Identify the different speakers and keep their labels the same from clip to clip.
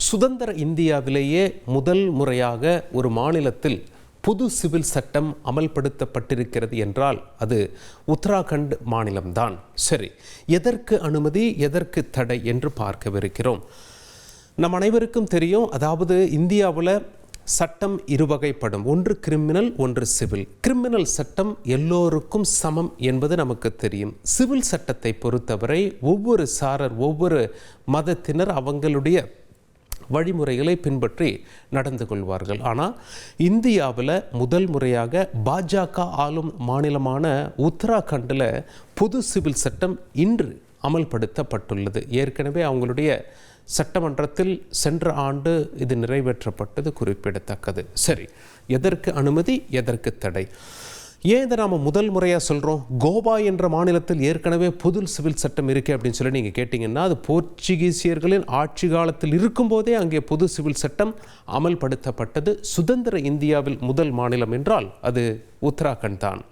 Speaker 1: சுதந்திர இந்தியாவிலேயே முதல் முறையாக ஒரு மாநிலத்தில் புது சிவில் சட்டம் அமல்படுத்தப்பட்டிருக்கிறது என்றால் அது உத்தராகண்ட் மாநிலம்தான். சரி, எதற்கு அனுமதி, எதற்கு தடை என்று பார்க்கவிருக்கிறோம். நம் அனைவருக்கும் தெரியும், அதாவது இந்தியாவில் சட்டம் இருவகைப்படும். ஒன்று கிரிமினல், ஒன்று சிவில். கிரிமினல் சட்டம் எல்லோருக்கும் சமம் என்பது நமக்கு தெரியும். சிவில் சட்டத்தை பொறுத்தவரை ஒவ்வொரு சாரர், ஒவ்வொரு மதத்தினர் அவங்களுடைய வழிமுறைகளை பின்பற்றி நடந்து கொள்வார்கள். ஆனால் இந்தியாவில் முதல் முறையாக பாஜக ஆளும் மாநிலமான உத்தராகண்டில் பொது சிவில் சட்டம் இன்று அமல்படுத்தப்பட்டுள்ளது. ஏற்கனவே அவங்களுடைய சட்டமன்றத்தில் சென்ற ஆண்டு இது நிறைவேற்றப்பட்டது குறிப்பிடத்தக்கது. சரி, எதற்கு அனுமதி, எதற்கு தடை? ஏன் இதை நாம் முதல் முறையாக சொல்கிறோம்? கோவா என்ற மாநிலத்தில் ஏற்கனவே பொது சிவில் சட்டம் இருக்குது அப்படின்னு சொல்லி நீங்கள் கேட்டிங்கன்னா, அது போர்ச்சுகீசியர்களின் ஆட்சி காலத்தில் இருக்கும்போதே அங்கே பொது சிவில் சட்டம் அமல்படுத்தப்பட்டது. சுதந்திர இந்தியாவில் முதல் மாநிலம் என்றால் அது உத்தராகண்ட் தான்.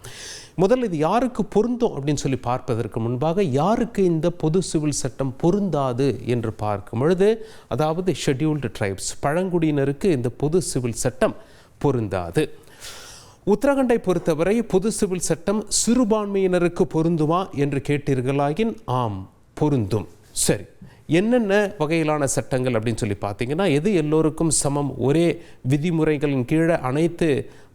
Speaker 1: முதல்ல இது யாருக்கு பொருந்தும் அப்படின்னு சொல்லி பார்ப்பதற்கு முன்பாக, யாருக்கு இந்த பொது சிவில் சட்டம் பொருந்தாது என்று பார்க்கும் பொழுது, அதாவது ஷெட்யூல்டு ட்ரைப்ஸ், பழங்குடியினருக்கு இந்த பொது சிவில் சட்டம் பொருந்தாது. உத்தராகண்டை பொறுத்தவரை பொது சிவில் சட்டம் சிறுபான்மையினருக்கு பொருந்துமா என்று கேட்டீர்களாயின், ஆம், பொருந்தும். சரி, என்னென்ன வகையிலான சட்டங்கள் அப்படின்னு சொல்லி பார்த்தீங்கன்னா, எது எல்லோருக்கும் சமம், ஒரே விதிமுறைகளின் கீழே அனைத்து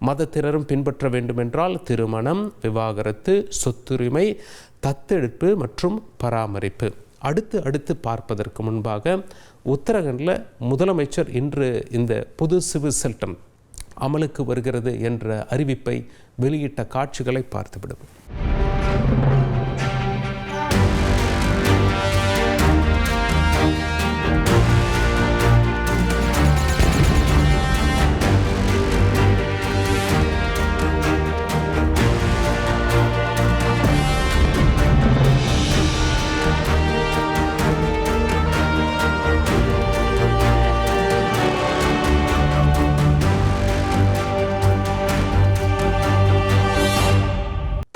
Speaker 1: மதத்தினரும் பின்பற்ற வேண்டுமென்றால் திருமணம், விவாகரத்து, சொத்துரிமை, தத்தெடுப்பு மற்றும் பராமரிப்பு. அடுத்து பார்ப்பதற்கு முன்பாக, உத்தராகண்டில் முதலமைச்சர் இன்று இந்த பொது சிவில் சட்டம் அமலுக்கு வருகிறது என்ற அறிவிப்பை வெளியிட்ட காட்சிகளை பார்த்துவிடுவோம்.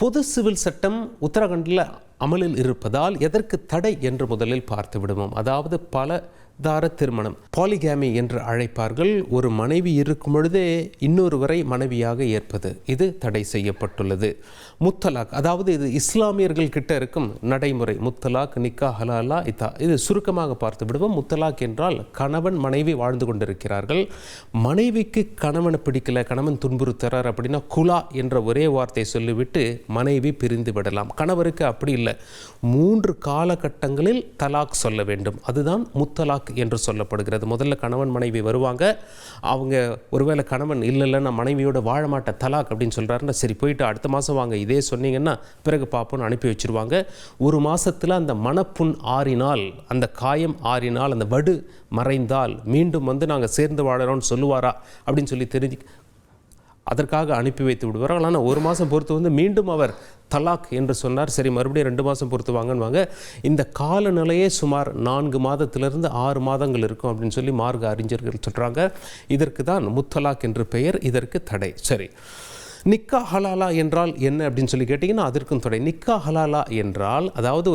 Speaker 1: பொது சிவில் சட்டம் உத்தராகண்டில் அமலில் இருப்பதால் எதற்கு தடை என்று முதலில் பார்த்து விடுவோம். அதாவது பலதார திருமணம், பாலிகாமி என்று அழைப்பார்கள். ஒரு மனைவி இருக்கும் பொழுதே இன்னொருவரை மனைவியாக ஏற்பது, இது தடை செய்யப்பட்டுள்ளது. முத்தலாக், அதாவது இது இஸ்லாமியர்கள் கிட்ட இருக்கும் நடைமுறை. முத்தலாக், நிக்கா, ஹலாலா, இதா, இது சுருக்கமாக பார்த்து விடுவோம். முத்தலாக் என்றால் கணவன் மனைவி வாழ்ந்து கொண்டிருக்கிறார்கள், மனைவிக்கு கணவனை பிடிக்கல, கணவன் துன்புறுத்துறார் அப்படின்னா குலா என்ற ஒரே வார்த்தை சொல்லிவிட்டு மனைவி பிரிந்து விடலாம். கணவருக்கு அப்படி இல்லை, 3 காலகட்டங்களில் தலாக் சொல்ல வேண்டும். அதுதான் முத்தலாக் என்று சொல்லப்படுகிறது. முதல்ல கணவன் மனைவி வருவாங்க, அவங்க ஒருவேளை கணவன் இல்லை நான் மனைவியோட வாழ மாட்டேன் தலாக் அப்படின்னு சொல்கிறாருன்னா, சரி போயிட்டு அடுத்த மாதம் வாங்க இதே சொன்னீங்கன்னா பிறகு பார்ப்போன்னு அனுப்பி வச்சுருவாங்க. 1 மாதத்தில் அந்த மனப்புண் ஆறினால், அந்த காயம் ஆறினால், அந்த வடு மறைந்தால் மீண்டும் நாங்கள் சேர்ந்து வாழறோம்னு சொல்லுவாரா அப்படின்னு சொல்லி தெரிஞ்சு அதற்காக அனுப்பி வைத்து விடுவார்கள். ஆனால் 1 மாதம் பொறுத்து மீண்டும் அவர் தலாக் என்று சொன்னார். சரி, மறுபடியும் 2 மாதம் பொறுத்து வாங்குவாங்க. இந்த காலநிலையே சுமார் 4 மாதத்திலிருந்து 6 மாதங்கள் இருக்கும் அப்படின்னு சொல்லி மார்க்க அறிஞர்கள் சொல்கிறாங்க. இதற்கு தான் முத்தலாக் என்று பெயர், இதற்கு தடை. சரி, நிக்கா ஹலாலா என்றால் என்ன அப்படின்னு சொல்லி கேட்டிங்கன்னா, அதற்கும் தடை. நிக்கா ஹலாலா என்றால், அதாவது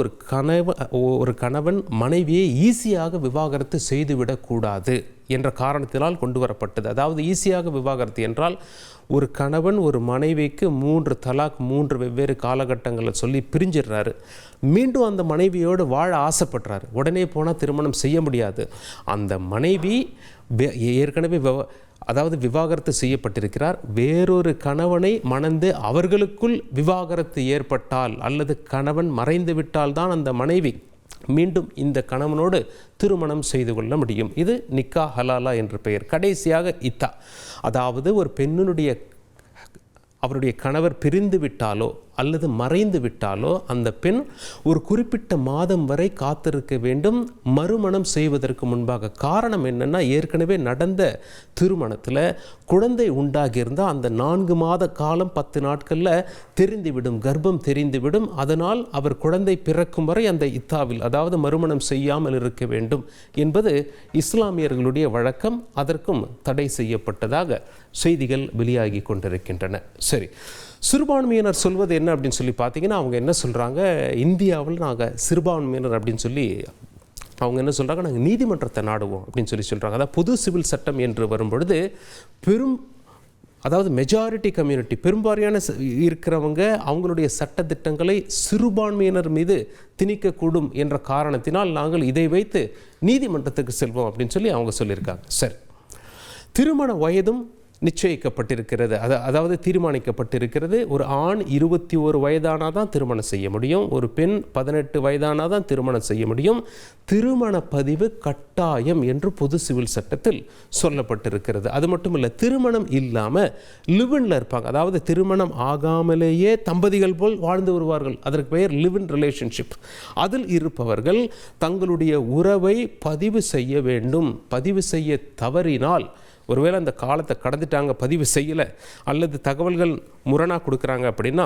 Speaker 1: ஒரு கணவன் மனைவியை ஈஸியாக விவாகரத்து செய்துவிடக்கூடாது என்ற காரணத்தினால் கொண்டு வரப்பட்டது. அதாவது ஈஸியாக விவாகரத்து என்றால், ஒரு கணவன் ஒரு மனைவிக்கு 3 தலாக் 3 வெவ்வேறு காலகட்டங்களில் சொல்லி பிரிஞ்சிடுறாரு, மீண்டும் அந்த மனைவியோடு வாழ ஆசைப்படுறாரு, உடனே போனால் திருமணம் செய்ய முடியாது. அந்த மனைவி ஏற்கனவே அதாவது விவாகரத்து செய்யப்பட்டிருக்கிறார், வேறொரு கணவனை மணந்து அவர்களுக்குள் விவாகரத்து ஏற்பட்டால் அல்லது கணவன் மறைந்து விட்டால் தான் அந்த மனைவி மீண்டும் இந்த கணவனோடு திருமணம் செய்து கொள்ள முடியும். இது நிக்கா ஹலாலா என்று பெயர். கடைசியாக இத்தா, அதாவது ஒரு பெண்ணினுடைய அவருடைய கணவர் பிரிந்து விட்டாலோ அல்லது மறைந்து விட்டாலோ அந்த பெண் ஒரு குறிப்பிட்ட மாதம் வரை காத்திருக்க வேண்டும் மறுமணம் செய்வதற்கு முன்பாக. காரணம் என்னென்னா, ஏற்கனவே நடந்த திருமணத்தில் குழந்தை உண்டாகியிருந்தால் அந்த 4 மாத காலம் 10 நாட்களில் தெரிந்துவிடும், கர்ப்பம் தெரிந்துவிடும். அதனால் அவர் குழந்தை பிறக்கும் வரை அந்த இத்தாவில், அதாவது மறுமணம் செய்யாமல் இருக்க வேண்டும் என்பது இஸ்லாமியர்களுடைய வழக்கம். அதற்கும் தடை செய்யப்பட்டதாக செய்திகள் வெளியாகி கொண்டிருக்கின்றன. சரி, சிறுபான்மையினர் சொல்வது என்ன அப்படின்னு சொல்லி பார்த்தீங்கன்னா, அவங்க என்ன சொல்கிறாங்க, இந்தியாவில் நாங்கள் சிறுபான்மையினர் அப்படின்னு சொல்லி அவங்க என்ன சொல்கிறாங்க, நாங்கள் நீதிமன்றத்தை நாடுவோம் அப்படின்னு சொல்கிறாங்க. அதாவது பொது சிவில் சட்டம் என்று வரும்பொழுது அதாவது மெஜாரிட்டி கம்யூனிட்டி, பெரும்பான்மையான இருக்கிறவங்க அவங்களுடைய சட்டத்திட்டங்களை சிறுபான்மையினர் மீது திணிக்கக்கூடும் என்ற காரணத்தினால் நாங்கள் இதை வைத்து நீதிமன்றத்துக்கு செல்வோம் அப்படின்னு சொல்லி அவங்க சொல்லியிருக்காங்க. சரி, திருமண வயதும் நிச்சயிக்கப்பட்டிருக்கிறது, அதாவது தீர்மானிக்கப்பட்டிருக்கிறது. ஒரு ஆண் 21 வயதானால் தான் திருமணம் செய்ய முடியும், ஒரு பெண் 18 வயதானால் தான் திருமணம் செய்ய முடியும். திருமண பதிவு கட்டாயம் என்று பொது சிவில் சட்டத்தில் சொல்லப்பட்டிருக்கிறது. அது மட்டும் இல்லை, திருமணம் இல்லாமல் லிவ்இன்ல இருப்பாங்க, அதாவது திருமணம் ஆகாமலேயே தம்பதிகள் போல் வாழ்ந்து வருவார்கள், அதற்கு பெயர் லிவ் இன் ரிலேஷன்ஷிப். அதில் இருப்பவர்கள் தங்களுடைய உறவை பதிவு செய்ய வேண்டும். பதிவு செய்ய தவறினால், ஒருவேளை அந்த காலத்தை கடந்துட்டாங்க, பதிவு செய்யலை அல்லது தகவல்கள் முரணாக கொடுக்குறாங்க அப்படின்னா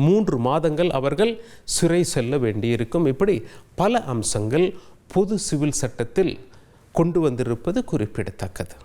Speaker 1: 3 மாதங்கள் அவர்கள் சிறை செல்ல வேண்டியிருக்கும். இப்படி பல அம்சங்கள் பொது சிவில் சட்டத்தில் கொண்டு வந்திருப்பது குறிப்பிடத்தக்கது.